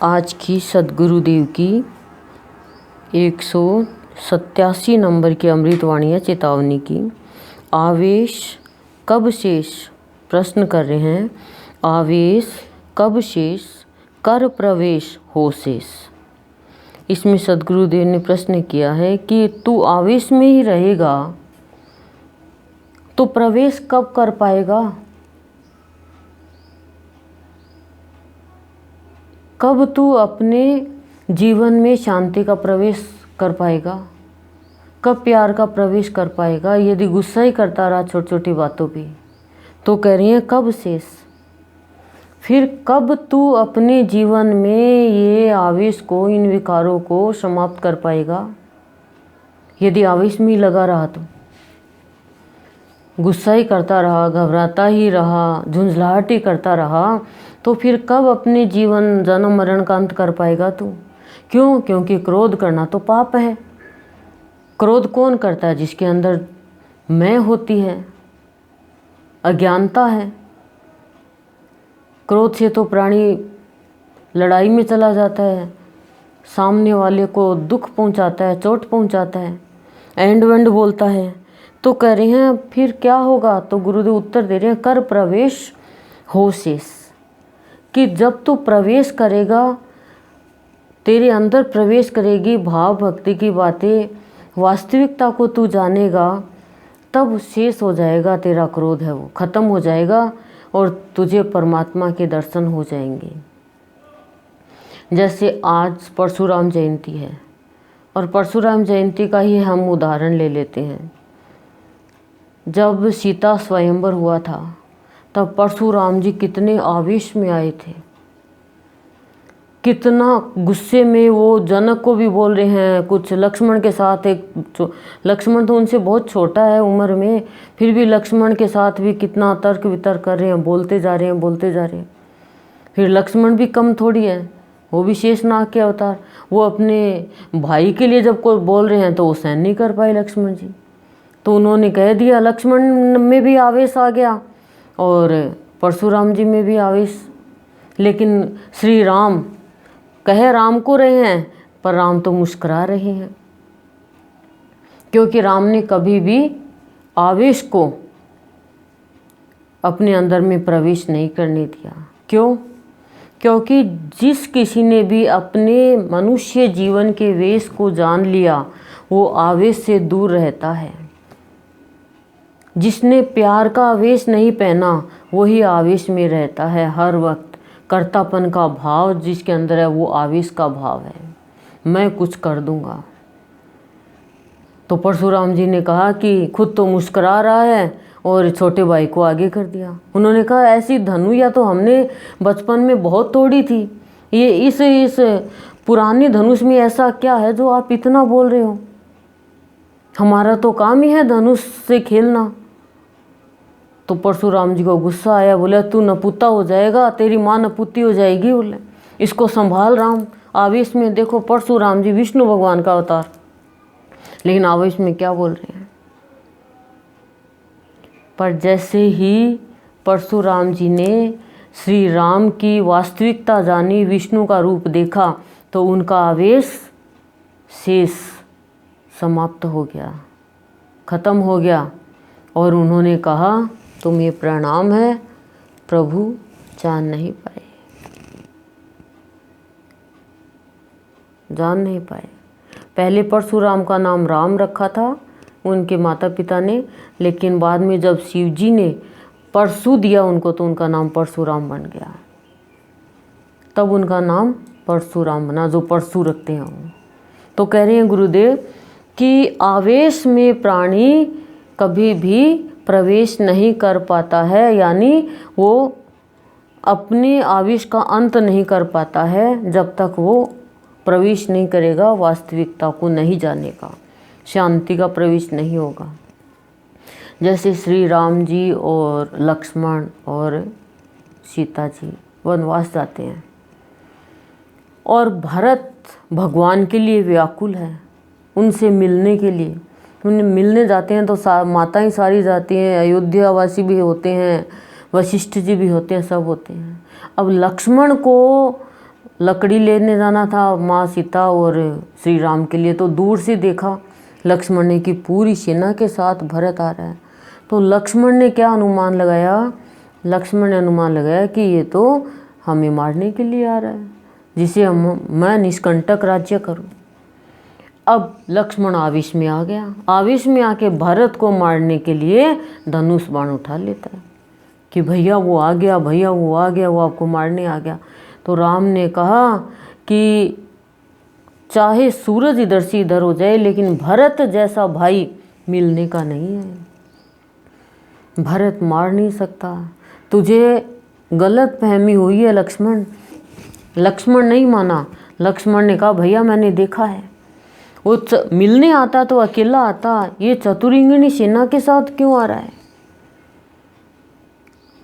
आज की सद्गुरुदेव की 187 नंबर की अमृतवाणी है चेतावनी की। आवेश कब शेष, प्रश्न कर रहे हैं, आवेश कब शेष कर प्रवेश हो शेष। इसमें सद्गुरुदेव ने प्रश्न किया है कि तू आवेश में ही रहेगा तो प्रवेश कब कर पाएगा, कब तू अपने जीवन में शांति का प्रवेश कर पाएगा, कब प्यार का प्रवेश कर पाएगा। यदि गुस्सा ही करता रहा छोटी छोटी बातों पे तो कह रही है कब शेष, फिर कब तू अपने जीवन में ये आवेश को, इन विकारों को समाप्त कर पाएगा। यदि आवेश में ही लगा रहा तो गुस्सा ही करता रहा, घबराता ही रहा, झुंझलाहट ही करता रहा तो फिर कब अपने जीवन जन्म मरण का अंत कर पाएगा तू। क्यों? क्योंकि क्रोध करना तो पाप है। क्रोध कौन करता है? जिसके अंदर मैं होती है, अज्ञानता है। क्रोध से तो प्राणी लड़ाई में चला जाता है, सामने वाले को दुख पहुंचाता है, चोट पहुंचाता है, एंड वेंड बोलता है। तो कह रहे हैं फिर क्या होगा, तो गुरुदेव उत्तर दे रहे हैं कर प्रवेश हो शेष, कि जब तू प्रवेश करेगा, तेरे अंदर प्रवेश करेगी भाव भक्ति की बातें, वास्तविकता को तू जानेगा, तब शेष हो जाएगा तेरा क्रोध है वो खत्म हो जाएगा और तुझे परमात्मा के दर्शन हो जाएंगे। जैसे आज परशुराम जयंती है और परशुराम जयंती का ही हम उदाहरण ले लेते हैं। जब सीता स्वयंवर हुआ था तब परशुराम जी कितने आवेश में आए थे, कितना गुस्से में वो जनक को भी बोल रहे हैं, कुछ लक्ष्मण के साथ, एक लक्ष्मण तो उनसे बहुत छोटा है उम्र में, फिर भी लक्ष्मण के साथ भी कितना तर्क वितर्क कर रहे हैं, बोलते जा रहे हैं, बोलते जा रहे हैं। फिर लक्ष्मण भी कम थोड़ी है, वो भी शेषनाग के अवतार। वो अपने भाई के लिए जब कोई बोल रहे हैं तो वो सहन नहीं कर पाए लक्ष्मण जी, तो उन्होंने कह दिया। लक्ष्मण में भी आवेश आ गया और परशुराम जी में भी आवेश। लेकिन श्री राम कह राम को रहे हैं पर राम तो मुस्कुरा रहे हैं, क्योंकि राम ने कभी भी आवेश को अपने अंदर में प्रवेश नहीं करने दिया। क्यों? क्योंकि जिस किसी ने भी अपने मनुष्य जीवन के वेश को जान लिया वो आवेश से दूर रहता है। जिसने प्यार का आवेश नहीं पहना वही आवेश में रहता है हर वक्त। कर्तापन का भाव जिसके अंदर है वो आवेश का भाव है, मैं कुछ कर दूंगा। तो परशुराम जी ने कहा कि खुद तो मुस्कुरा रहा है और छोटे भाई को आगे कर दिया। उन्होंने कहा ऐसी धनु या तो हमने बचपन में बहुत तोड़ी थी, ये इस पुराने धनुष में ऐसा क्या है जो आप इतना बोल रहे हो? हमारा तो काम ही है धनुष से खेलना। तो परशुराम जी को गुस्सा आया, बोले तू नपुता हो जाएगा, तेरी माँ नपुती हो जाएगी, बोले इसको संभाल राम। आवेश में देखो परशुराम जी विष्णु भगवान का अवतार, लेकिन आवेश में क्या बोल रहे हैं। पर जैसे ही परशुराम जी ने श्री राम की वास्तविकता जानी, विष्णु का रूप देखा, तो उनका आवेश शेष समाप्त हो गया, खत्म हो गया। और उन्होंने कहा तुम्हें प्रणाम है, प्रभु जान नहीं पाए, जान नहीं पाए। पहले परशुराम का नाम राम रखा था उनके माता पिता ने, लेकिन बाद में जब शिव जी ने परशु दिया उनको तो उनका नाम परशुराम बन गया। तब उनका नाम परशुराम बना, जो परशु रखते हैं वो। तो कह रहे हैं गुरुदेव कि आवेश में प्राणी कभी भी प्रवेश नहीं कर पाता है, यानी वो अपने आवेश का अंत नहीं कर पाता है जब तक वो प्रवेश नहीं करेगा, वास्तविकता को नहीं जानेगा, शांति का प्रवेश नहीं होगा। जैसे श्री राम जी और लक्ष्मण और सीता जी वनवास जाते हैं और भरत भगवान के लिए व्याकुल है, उनसे मिलने के लिए। उन्हें मिलने जाते हैं तो माताएं सारी जाती हैं, अयोध्यावासी भी होते हैं, वशिष्ठ जी भी होते हैं, सब होते हैं। अब लक्ष्मण को लकड़ी लेने जाना था माँ सीता और श्री राम के लिए, तो दूर से देखा लक्ष्मण ने कि पूरी सेना के साथ भरत आ रहा है। तो लक्ष्मण ने क्या अनुमान लगाया? लक्ष्मण ने अनुमान लगाया कि ये तो हमें मारने के लिए आ रहा है, जिसे मैं निष्कंटक राज्य करूं। अब लक्ष्मण आवेश में आ गया, आवेश में आके भरत को मारने के लिए धनुष बाण उठा लेता है कि भैया वो आ गया, भैया वो आ गया, वो आपको मारने आ गया। तो राम ने कहा कि चाहे सूरज इधर से इधर हो जाए, लेकिन भरत जैसा भाई मिलने का नहीं है। भरत मार नहीं सकता, तुझे गलत फहमी हुई है लक्ष्मण। लक्ष्मण नहीं माना। लक्ष्मण ने कहा भैया मैंने देखा है, वो मिलने आता तो अकेला आता, ये चतुरिंगनी सेना के साथ क्यों आ रहा है?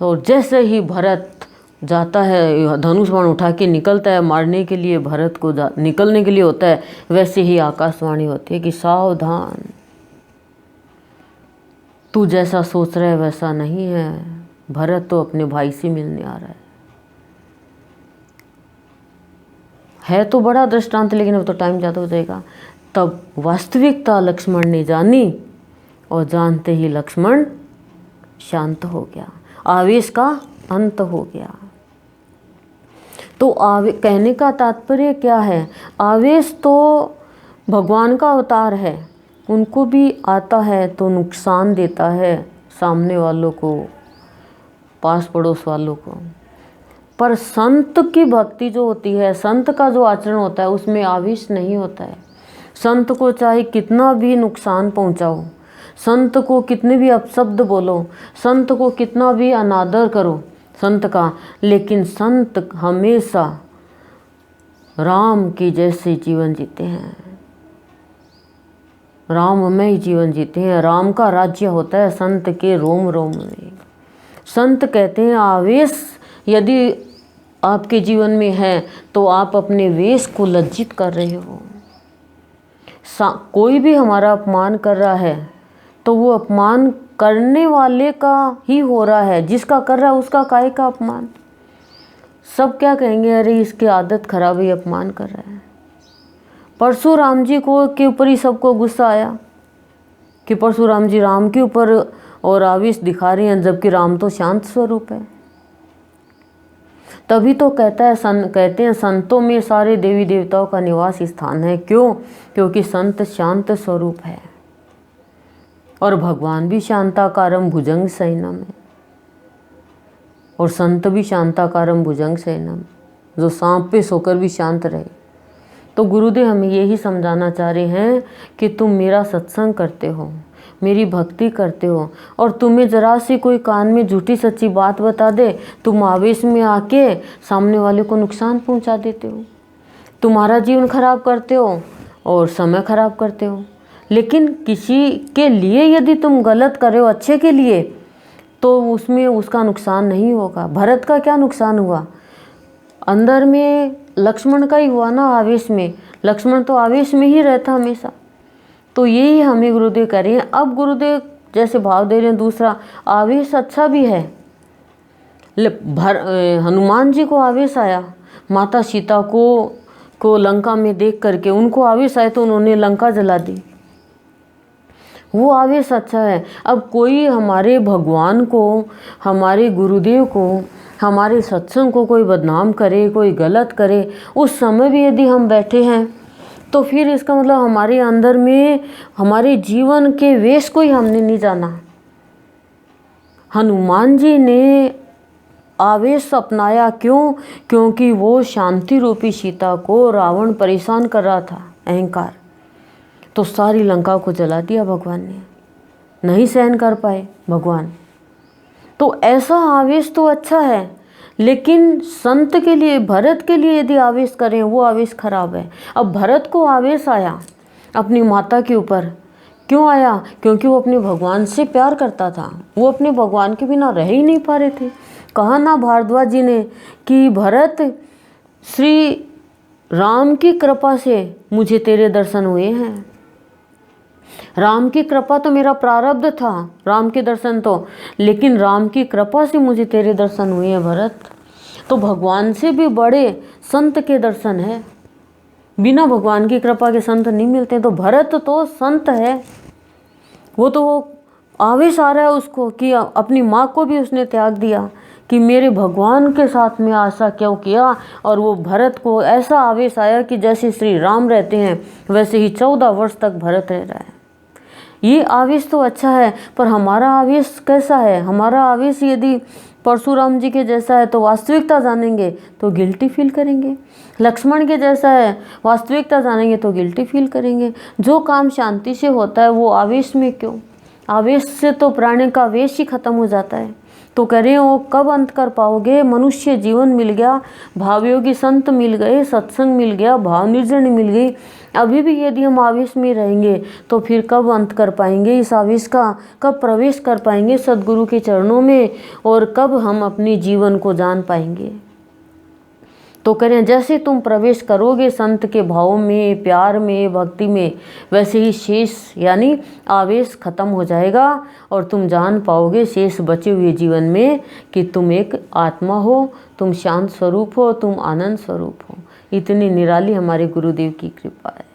और जैसे ही भरत जाता है, धनुष बाण उठा के निकलता है मारने के लिए, भरत को निकलने के लिए होता है, वैसे ही आकाशवाणी होती है कि सावधान, तू जैसा सोच रहा है वैसा नहीं है, भरत तो अपने भाई से मिलने आ रहा है तो बड़ा दृष्टांत, लेकिन अब तो टाइम ज़्यादा हो जाएगा। तब वास्तविकता लक्ष्मण ने जानी, और जानते ही लक्ष्मण शांत हो गया, आवेश का अंत हो गया। तो कहने का तात्पर्य क्या है? आवेश तो भगवान का अवतार है, उनको भी आता है तो नुकसान देता है सामने वालों को, पास पड़ोस वालों को। पर संत की भक्ति जो होती है, संत का जो आचरण होता है, उसमें आवेश नहीं होता है। संत को चाहे कितना भी नुकसान पहुंचाओ, संत को कितने भी अपशब्द बोलो, संत को कितना भी अनादर करो संत का, लेकिन संत हमेशा राम की जैसे जीवन जीते हैं, राममय जीवन जीते हैं। राम का राज्य होता है संत के रोम रोम में। संत कहते हैं आवेश यदि आपके जीवन में है तो आप अपने वेश को लज्जित कर रहे हो। कोई भी हमारा अपमान कर रहा है तो वो अपमान करने वाले का ही हो रहा है, जिसका कर रहा है उसका काहे का अपमान। सब क्या कहेंगे, अरे इसकी आदत खराब है, अपमान कर रहा है। परशुराम जी को के ऊपर ही सबको गुस्सा आया कि परशुराम जी राम के ऊपर और आवेश दिखा रहे हैं, जबकि राम तो शांत स्वरूप है। तभी तो कहते हैं संतों में सारे देवी देवताओं का निवास स्थान है। क्यों? क्योंकि संत शांत स्वरूप है, और भगवान भी शांताकारम भुजंग शयनम है, और संत भी शांताकारम भुजंग शयनम, जो सांप पे सोकर भी शांत रहे। तो गुरुदेव हमें यही समझाना चाह रहे हैं कि तुम मेरा सत्संग करते हो, मेरी भक्ति करते हो, और तुम्हें जरा सी कोई कान में झूठी सच्ची बात बता दे, तुम आवेश में आके सामने वाले को नुकसान पहुंचा देते हो, तुम्हारा जीवन खराब करते हो और समय खराब करते हो। लेकिन किसी के लिए यदि तुम गलत कर रहे हो अच्छे के लिए, तो उसमें उसका नुकसान नहीं होगा। भरत का क्या नुकसान हुआ? अंदर में लक्ष्मण का ही हुआ ना, आवेश में। लक्ष्मण तो आवेश में ही रहता हमेशा। तो यही हमें गुरुदेव कह रहे हैं। अब गुरुदेव जैसे भाव दे रहे हैं दूसरा, आवेश अच्छा भी है। हनुमान जी को आवेश आया, माता सीता को लंका में देख करके उनको आवेश आया तो उन्होंने लंका जला दी, वो आवेश अच्छा है। अब कोई हमारे भगवान को, हमारे गुरुदेव को, हमारे सत्संग को कोई बदनाम करे, कोई गलत करे, उस समय भी यदि हम बैठे हैं तो फिर इसका मतलब हमारे अंदर में हमारे जीवन के वेश को ही हमने नहीं जाना। हनुमान जी ने आवेश अपनाया, क्यों? क्योंकि वो शांति रूपी सीता को रावण परेशान कर रहा था, अहंकार, तो सारी लंका को जला दिया भगवान ने, नहीं सहन कर पाए भगवान। तो ऐसा आवेश तो अच्छा है, लेकिन संत के लिए, भरत के लिए यदि आवेश करें वो आवेश खराब है। अब भरत को आवेश आया अपनी माता के ऊपर, क्यों आया? क्योंकि वो अपने भगवान से प्यार करता था, वो अपने भगवान के बिना रह ही नहीं पा रहे थे। कहा ना भारद्वाज जी ने कि भरत, श्री राम की कृपा से मुझे तेरे दर्शन हुए हैं। राम की कृपा तो मेरा प्रारब्ध था, राम के दर्शन तो, लेकिन राम की कृपा से मुझे तेरे दर्शन हुए हैं भरत। तो भगवान से भी बड़े संत के दर्शन है। बिना भगवान की कृपा के संत नहीं मिलते। तो भरत तो संत है, वो तो आवेश आ रहा है उसको कि अपनी माँ को भी उसने त्याग दिया कि मेरे भगवान के साथ में आशा क्यों किया। और वो भरत को ऐसा आवेश आया कि जैसे श्री राम रहते हैं वैसे ही 14 वर्ष तक भरत रह रहा है। ये आवेश तो अच्छा है, पर हमारा आवेश कैसा है? हमारा आवेश यदि परशुराम जी के जैसा है तो वास्तविकता जानेंगे तो गिल्टी फील करेंगे। लक्ष्मण के जैसा है, वास्तविकता जानेंगे तो गिल्टी फील करेंगे। जो काम शांति से होता है वो आवेश में क्यों? आवेश से तो प्राणी का वेश ही खत्म हो जाता है। तो कह रहे हो कब अंत कर पाओगे? मनुष्य जीवन मिल गया, भावयोगी संत मिल गए, सत्संग मिल गया, भाव निर्जन मिल गई। अभी भी यदि हम आवेश में रहेंगे तो फिर कब अंत कर पाएंगे इस आवेश का? कब प्रवेश कर पाएंगे सद्गुरु के चरणों में? और कब हम अपने जीवन को जान पाएंगे? तो करें जैसे तुम प्रवेश करोगे संत के भाव में, प्यार में, भक्ति में, वैसे ही शेष यानी आवेश खत्म हो जाएगा और तुम जान पाओगे शेष बचे हुए जीवन में कि तुम एक आत्मा हो, तुम शांत स्वरूप हो, तुम आनंद स्वरूप हो। इतनी निराली हमारे गुरुदेव की कृपा है।